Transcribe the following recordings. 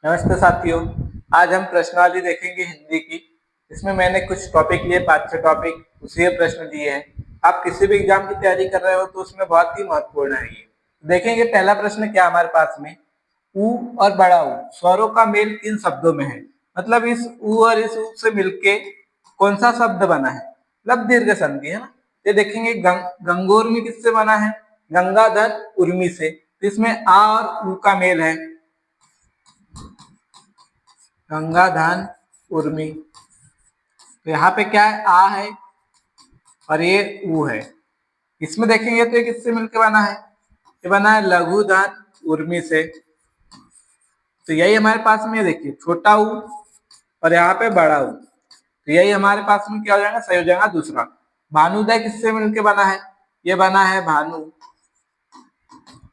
नमस्ते साथियों। आज हम प्रश्नावली देखेंगे हिंदी की। इसमें मैंने कुछ टॉपिक लिए, 5-6 टॉपिक, उसी के प्रश्न दिए हैं। आप किसी भी एग्जाम की तैयारी कर रहे हो तो उसमें बहुत ही महत्वपूर्ण है ये। देखेंगे पहला प्रश्न क्या हमारे पास में। ऊ और बड़ा ऊ स्वरों का मेल किन शब्दों में है। मतलब इस ऊ और इस ऊ से मिलके कौन सा शब्द बना है। मतलब दीर्घ संधि है ना। ये देखेंगे गंगोर में किससे बना है, गंगाधर उर्मी से। तो इसमें आ और ऊ का मेल है, गंगाधान उर्मी। तो यहाँ पे क्या है, आ है और ये ऊ है। इसमें देखेंगे तो ये किससे मिलकर बना है, ये बना है लघुधान उर्मी से। तो यही हमारे पास में देखिए छोटा ऊ और यहाँ पे बड़ा ऊ। तो यही हमारे पास में क्या हो जाएगा, सही हो जाएगा दूसरा। भानुदय किससे मिलकर बना है, ये बना है भानु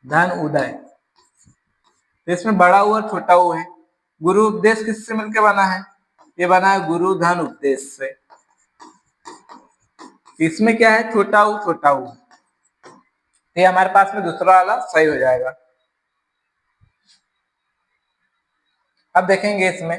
धन उदय। तो इसमें बड़ा ऊ और छोटा ऊ है। गुरु उपदेश किससे मिलकर बना है, ये बना है गुरु धन उपदेश से। इसमें क्या है, छोटा ऊ छोटा ऊ। ये हमारे पास में दूसरा वाला सही हो जाएगा। अब देखेंगे इसमें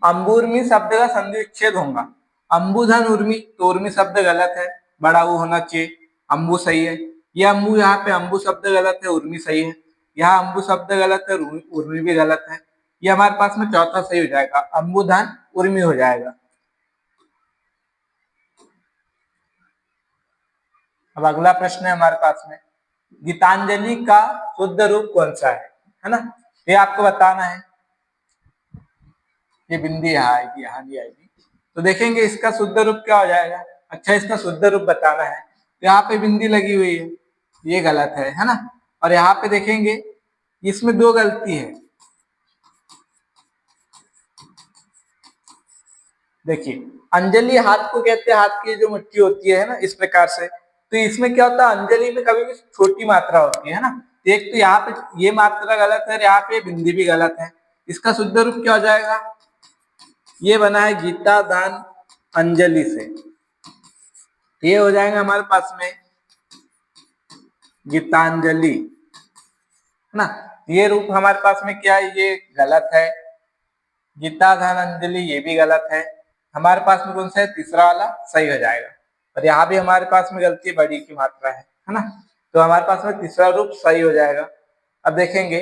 अंबुर्मी शब्द का संधि विच्छेद होगा। अंबुधन उर्मी, तो उर्मी शब्द गलत है, बड़ा ऊ होना चाहिए, अंबु सही है। ये अंबु, यहाँ पे अंबु शब्द गलत है, उर्मी सही है। यहाँ अंबु शब्द गलत है, उर्मी भी गलत है। ये हमारे पास में चौथा सही हो जाएगा, अंबुधन उर्मी हो जाएगा। अब अगला प्रश्न है हमारे पास में, गीतांजलि का शुद्ध रूप कौन सा है ना। ये आपको बताना है। ये बिंदी यहाँ आएगी, यहाँ नहीं आएगी। तो देखेंगे इसका शुद्ध रूप क्या हो जाएगा। अच्छा, इसका शुद्ध रूप बताना है। तो यहाँ पे बिंदी लगी हुई है, ये गलत है ना। और यहाँ पे देखेंगे इसमें दो गलती है। देखिए अंजलि हाथ को कहते हैं, हाथ की जो मुट्ठी होती है ना, इस प्रकार से। तो इसमें क्या होता है, अंजलि में कभी भी छोटी मात्रा होती है ना। एक तो यहाँ पे ये मात्रा गलत है, यहाँ पे बिंदी भी गलत है। इसका शुद्ध रूप क्या हो जाएगा, ये बना है गीता दान अंजलि से। ये हो जाएगा हमारे पास में गीतांजलि, है ना। ये रूप हमारे पास में क्या है, ये गलत है। गीता दान अंजलि ये भी गलत है। हमारे पास में कौन सा है, तीसरा वाला सही हो जाएगा। और यहाँ भी हमारे पास में गलती बड़ी की मात्रा है ना। तो हमारे पास में तीसरा रूप सही हो जाएगा। अब देखेंगे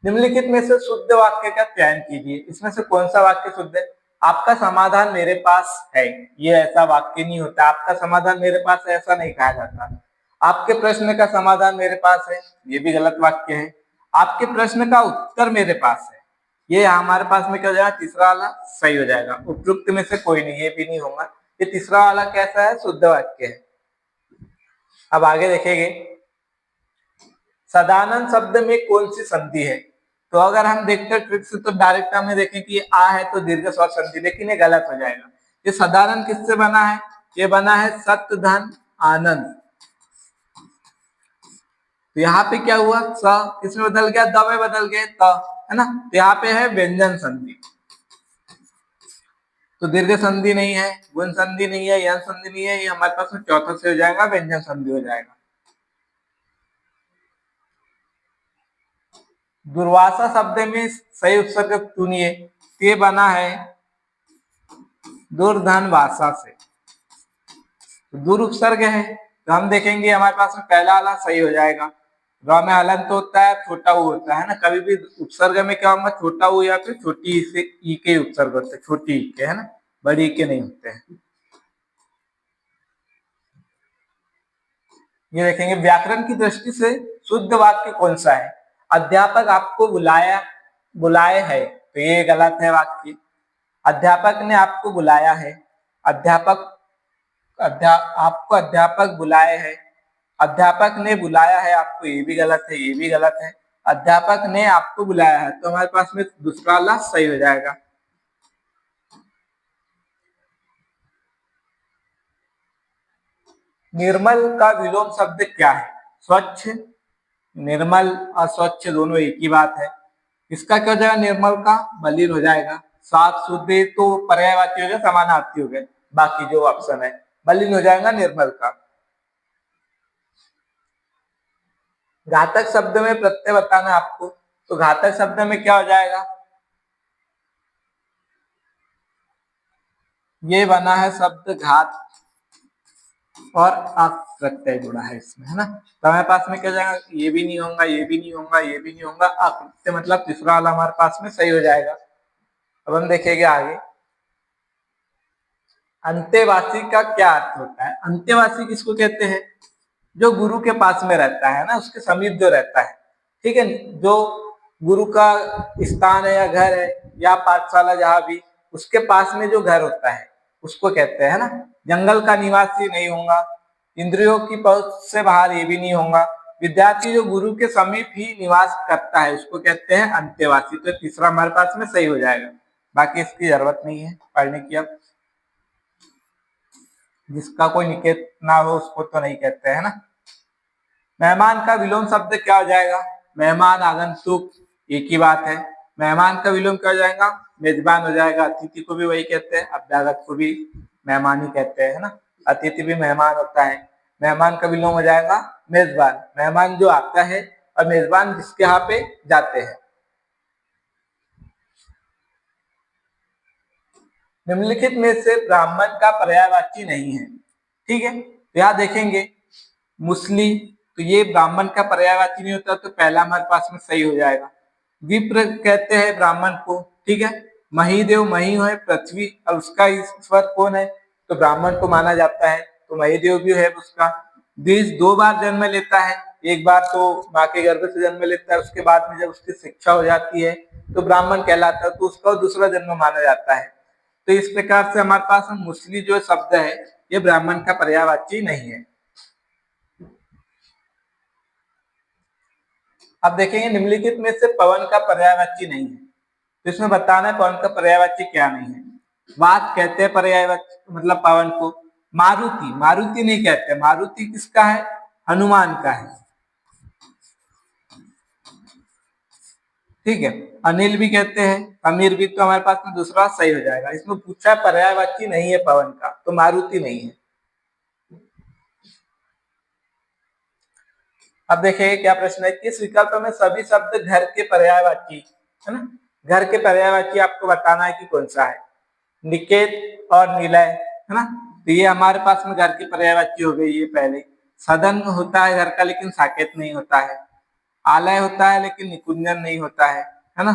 निम्नलिखित में से शुद्ध वाक्य का चयन कीजिए। इसमें से कौन सा वाक्य शुद्ध है। आपका समाधान मेरे पास है, ये ऐसा वाक्य नहीं होता। आपका समाधान मेरे पास है ऐसा नहीं कहा जाता। आपके प्रश्न का समाधान मेरे पास है, ये भी गलत वाक्य है। आपके प्रश्न का उत्तर मेरे पास है, ये हमारे पास में क्या हो जाएगा, तीसरा वाला सही हो जाएगा। उपयुक्त में से कोई नहीं, ये भी नहीं होगा। ये तीसरा वाला कैसा है, शुद्ध वाक्य है। अब आगे देखेंगे सदानंद शब्द में कौन सी संधि है। तो अगर हम देखते हैं ट्रिक से तो डायरेक्ट हमें देखें कि आ है तो दीर्घ स्वर संधि, लेकिन ये गलत हो जाएगा। ये सदानंद किससे बना है, ये बना है सत्य धन आनंद। तो यहाँ पे क्या हुआ, स किसमें बदल गया, द में बदल गए त, है ना। तो यहाँ पे है व्यंजन संधि। तो दीर्घ संधि नहीं है, गुण संधि नहीं है, यन संधि नहीं है। ये हमारे पास में चौथा से हो जाएगा, व्यंजन संधि हो जाएगा। दुर्वासा शब्द में सही उपसर्ग चुनिए। ये बना है दुर्धन वासा से। तो दूर उपसर्ग है, तो हम देखेंगे हमारे पास में पहला वाला सही हो जाएगा। र में हलंत होता है, छोटा ऊ होता है ना। कभी भी उपसर्ग में क्या होगा, छोटा ऊ या फिर छोटी ई से ई के उपसर्ग होते हैं, छोटी ई के, है ना, बड़ी ई के नहीं होते हैं। ये देखेंगे व्याकरण की दृष्टि से शुद्ध वाक्य कौन सा है। अध्यापक आपको बुलाए है, तो ये गलत है वाक्य। अध्यापक ने आपको बुलाया है, अध्यापक आपको अध्यापक बुलाए है। अध्यापक ने बुलाया है आपको, ये भी गलत है, ये भी गलत है। अध्यापक ने आपको बुलाया है, तो हमारे पास में दूसरा वाला सही हो जाएगा। निर्मल का विलोम शब्द क्या है। स्वच्छ, निर्मल और स्वच्छ दोनों एक ही बात है। इसका क्या हो जाएगा, निर्मल का मलिन हो जाएगा। साफ शुद्ध तो पर्यायवाची हो गए, समानार्थी हो गए। बाकी जो ऑप्शन है मलिन हो जाएगा निर्मल का। घातक शब्द में प्रत्यय बताना है आपको, तो घातक शब्द में क्या हो जाएगा, ये बना है शब्द घात और अक प्रत्यय जुड़ा है इसमें, है ना। तो हमारे पास में क्या जाएगा, ये भी नहीं होगा, ये भी नहीं होगा, ये भी नहीं होगा, अक प्रत्यय मतलब तीसरा वाला हमारे पास में सही हो जाएगा। अब हम देखेंगे आगे, अंत्यवासी का क्या अर्थ होता है। अंत्यवासी किसको कहते हैं, जो गुरु के पास में रहता है ना, उसके समीप जो रहता है, ठीक है, जो गुरु का स्थान है या घर है या पाठशाला जहां भी, उसके पास में जो घर होता है उसको कहते हैं ना। जंगल का निवासी नहीं होगा, इंद्रियों की पहुंच से बाहर ये भी नहीं होगा, विद्यार्थी जो गुरु के समीप ही निवास करता है उसको कहते हैं अंत्यवासी। तो तीसरा हमारे पास में सही हो जाएगा, बाकी इसकी जरूरत नहीं है पढ़ने की। अब जिसका कोई निकेत ना हो उसको तो नहीं कहते हैं ना। मेहमान का विलोम शब्द क्या हो जाएगा, मेहमान आगंतुक एक ही बात है। मेहमान का विलोम क्या हो जाएगा, मेजबान हो जाएगा। अतिथि को भी वही कहते हैं, अभ्यागत को भी मेहमान ही कहते हैं ना। अतिथि भी मेहमान होता है। मेहमान का विलोम हो जाएगा मेजबान, मेहमान जो आता है और मेजबान जिसके यहाँ पे जाते हैं। निम्नलिखित में से ब्राह्मण का पर्यायवाची नहीं है, ठीक है। तो यहाँ देखेंगे मुस्ली, तो ये ब्राह्मण का पर्यायवाची नहीं होता, तो पहला हमारे पास में सही हो जाएगा। विप्र कहते हैं ब्राह्मण को, ठीक है। महीदेव, मही है पृथ्वी और उसका ईश्वर कौन है, तो ब्राह्मण को माना जाता है, तो महीदेव भी है उसका। द्विज दो बार जन्म लेता है, एक बार तो माँ के गर्भ से जन्म लेता है, उसके बाद में जब उसकी शिक्षा हो जाती है तो ब्राह्मण कहलाता है, तो उसका दूसरा जन्म माना जाता है। तो इस प्रकार से हमारे पास मुस्ली जो शब्द है ये ब्राह्मण का पर्यायवाची नहीं है। अब देखेंगे निम्नलिखित में से पवन का पर्यायवाची नहीं है, तो इसमें बताना है पवन का पर्यायवाची क्या नहीं है। वात कहते हैं पर्यायवाची मतलब पवन को। मारुति, मारुति नहीं कहते, मारुति किसका है, हनुमान का है, ठीक है। अनिल भी कहते हैं, अमीर भी, तो हमारे पास में दूसरा सही हो जाएगा। इसमें पूछा पर्यायवाची नहीं है पवन का, तो मारुति नहीं है। अब देखिए क्या प्रश्न है, किस विकल्प में सभी शब्द घर के पर्यायवाची, है ना, घर के पर्यायवाची आपको बताना है कि कौन सा है। निकेत और निलय, है ना, तो ये हमारे पास में घर की पर्यायवाची हो गई। ये पहले सदन होता है घर का लेकिन साकेत नहीं होता है। आलय होता है लेकिन निकुंजन नहीं होता है ना,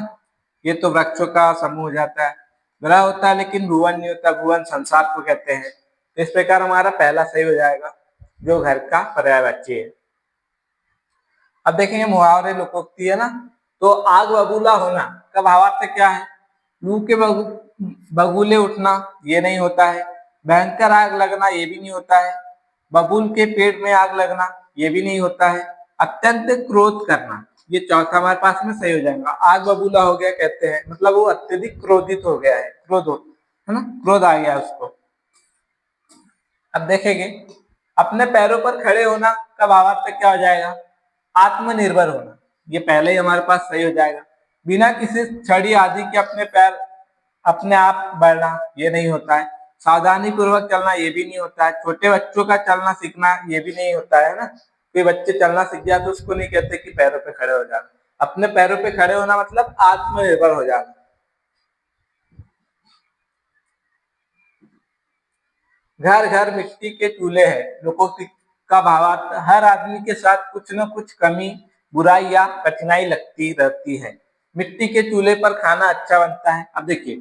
ये तो वृक्षों का समूह हो जाता है। ग्रह होता है लेकिन भुवन नहीं होता, भुवन संसार को कहते हैं। तो इस प्रकार हमारा पहला सही हो जाएगा जो घर का पर्यायवाची है। अब देखेंगे मुहावरे लोकोक्ति है ना, तो आग बबूला होना का भावार्थ क्या है, लू के बगुले उठना ये नहीं होता है, भयंकर आग लगना ये भी नहीं होता है, बबूल के पेड़ में आग लगना ये भी नहीं होता है, अत्यंत क्रोध करना ये चौथा हमारे पास में सही हो जाएगा। आग बबूला हो गया कहते हैं मतलब वो अत्यधिक क्रोधित हो गया है, है ना, क्रोध आ गया उसको। अब देखेंगे अपने पैरों पर खड़े होना का भावार्थ क्या हो जाएगा, आत्मनिर्भर होना, ये पहले ही हमारे पास सही हो जाएगा। बिना किसी छड़ी आदि के अपने पैर अपने आप बढ़ना ये नहीं होता है, सावधानी पूर्वक चलना ये भी नहीं होता है, छोटे बच्चों का चलना सीखना ये भी नहीं होता है ना। कोई बच्चे चलना सीख जाए तो उसको नहीं कहते कि पैरों पे खड़े हो जाना, अपने पैरों पे खड़े होना मतलब आत्मनिर्भर हो जाना। घर घर मिट्टी के चूल्हे हैं, लोगों का भावार्थ हर आदमी के साथ कुछ न कुछ कमी, बुराई या कठिनाई लगती रहती है। मिट्टी के चूल्हे पर खाना अच्छा बनता है। अब देखिए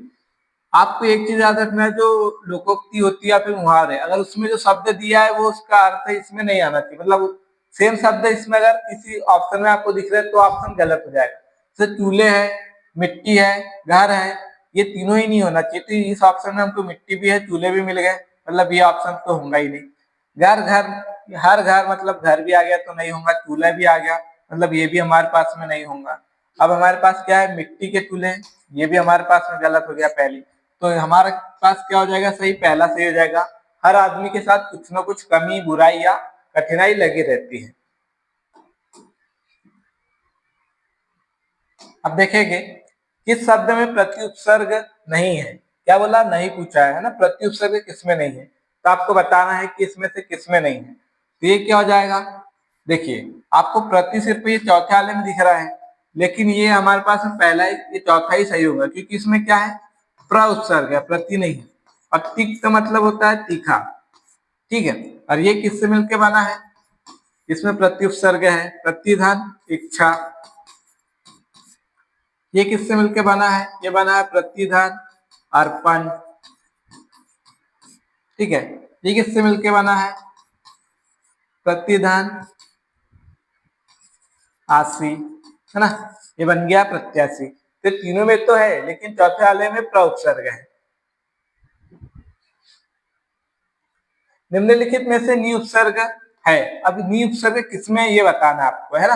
आपको एक चीज याद रखना है, जो लोकोक्ति होती है या फिर मुहावरे, अगर उसमें जो शब्द दिया है वो उसका अर्थ है इसमें नहीं आना चाहिए, मतलब सेम शब्द इसमें अगर किसी ऑप्शन में आपको दिख रहा है तो ऑप्शन गलत हो जाएगा। जैसे चूल्हे है, मिट्टी है, घर है, ये तीनों ही नहीं होना चाहिए, तो इस ऑप्शन में हमको मिट्टी भी है चूल्हे भी मिल गए, मतलब ये ऑप्शन तो होगा ही नहीं। घर घर, हर घर मतलब घर भी आ गया तो नहीं होगा, चूल्हा भी आ गया मतलब ये भी हमारे पास में नहीं होगा। अब हमारे पास क्या है, मिट्टी के चूल्हे, ये भी हमारे पास में गलत हो गया पहली। तो हमारे पास क्या हो जाएगा, सही पहला सही हो जाएगा। हर आदमी के साथ कुछ न कुछ कमी, बुराई या कठिनाई लगी रहती है। अब देखेंगे किस शब्द में प्रत्युपसर्ग नहीं है, क्या बोला, नहीं पूछा है ना, प्रत्युपसर्ग किसमें नहीं है, तो आपको बताना है कि इसमें से किसमें नहीं है। तो ये क्या हो जाएगा, देखिए आपको प्रति सिर्फ ये चौथे वाले में दिख रहा है, लेकिन ये हमारे पास पहला ही, ये चौथा ही सही होगा, क्योंकि इसमें क्या है, प्र उपसर्ग है, प्रति नहीं है। और तिक्त मतलब होता है तीखा, ठीक है। और ये किससे मिलके बना है, इसमें प्रति उपसर्ग है, प्रतिधन इच्छा। ये किससे मिलके बना है, ये बना है प्रतिधन अर्पण, ठीक है। ये किससे मिलके बना है, प्रतिधन आशी, है ना। ये बन गया प्रत्याशी। तो तीनों में तो है, लेकिन चौथे वाले में प्र उपसर्ग है। निम्नलिखित में से नि उपसर्ग है। अब नि उपसर्ग किसमें ये बताना है आपको, है ना।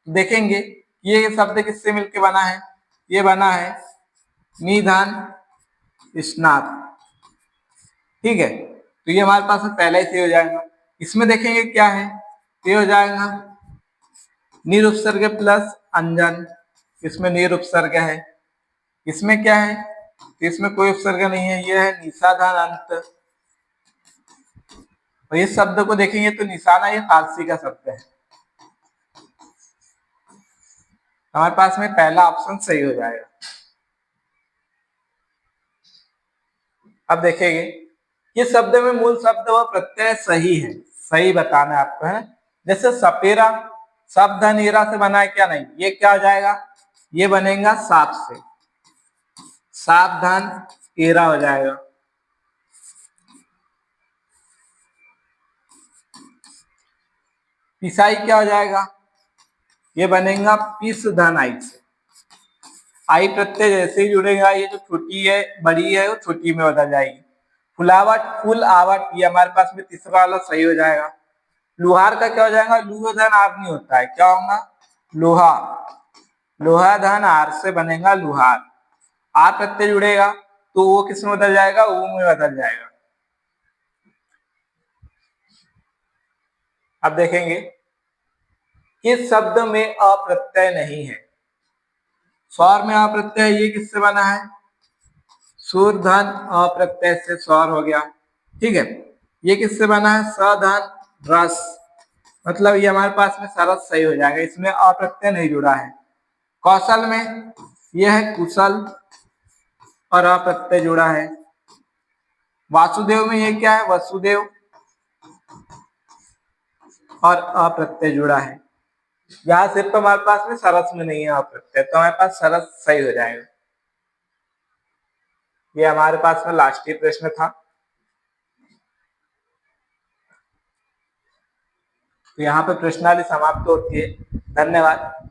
देखेंगे ये शब्द किससे मिलके बना है, ये बना है निधान स्नात, ठीक है। तो ये हमारे पास पहले ही से हो जाएगा। इसमें देखेंगे क्या है, ये हो जाएगा निर उपसर्ग प्लस अंजन, इसमें निर उपसर्ग है। इसमें क्या है, इसमें कोई उपसर्ग नहीं है, ये है निषाधान अंत। और इस शब्द को देखेंगे तो निशाना ये फारसी का शब्द है। हमारे पास में पहला ऑप्शन सही हो जाएगा। अब देखेंगे किस शब्द में मूल शब्द व प्रत्यय सही है, सही बताना है आपको, है। जैसे सपेरा, शब्द नीरा से बना है क्या, नहीं, ये क्या हो जाएगा, ये बनेगा साप से, सावधान एरा हो जाएगा। पिसाई क्या हो जाएगा, ये बनेगा पिस धन आई से। आई प्रत्यय जैसे ही जुड़ेगा, ये जो छोटी है बड़ी है वो छोटी में बदल जाएगी। फुलावट, फुल आवट, ये हमारे पास में तीसरा वाला सही हो जाएगा। लुहार का क्या हो जाएगा, लूह धन आर नहीं होता है, क्या होगा, लोहा, लोहा धन आर से बनेगा लुहार। आर प्रत्यय जुड़ेगा तो वो किस में बदल जाएगा, ऊ में बदल जाएगा। अब देखेंगे किस शब्द में अप्रत्यय नहीं है। स्वर में अप्रत्यय, ये किससे बना है, सूर्धन अप्रत्यय से स्वर हो गया, ठीक है। ये किससे बना है, सधन रस, मतलब ये हमारे पास में सरस सही हो जाएगा, इसमें अप्रत्यय नहीं जुड़ा है। कौशल में यह है कुशल और अप्रत्यय जुड़ा है। वासुदेव में ये क्या है, वसुदेव और अप्रत्यय जुड़ा है। यहाँ सिर्फ हमारे पास में सरस में नहीं है अप्रत्यय, तो हमारे पास सरस सही हो जाएगा। ये हमारे पास में लास्ट ही प्रश्न था। तो यहाँ पे प्रश्नावली समाप्त होती है। धन्यवाद।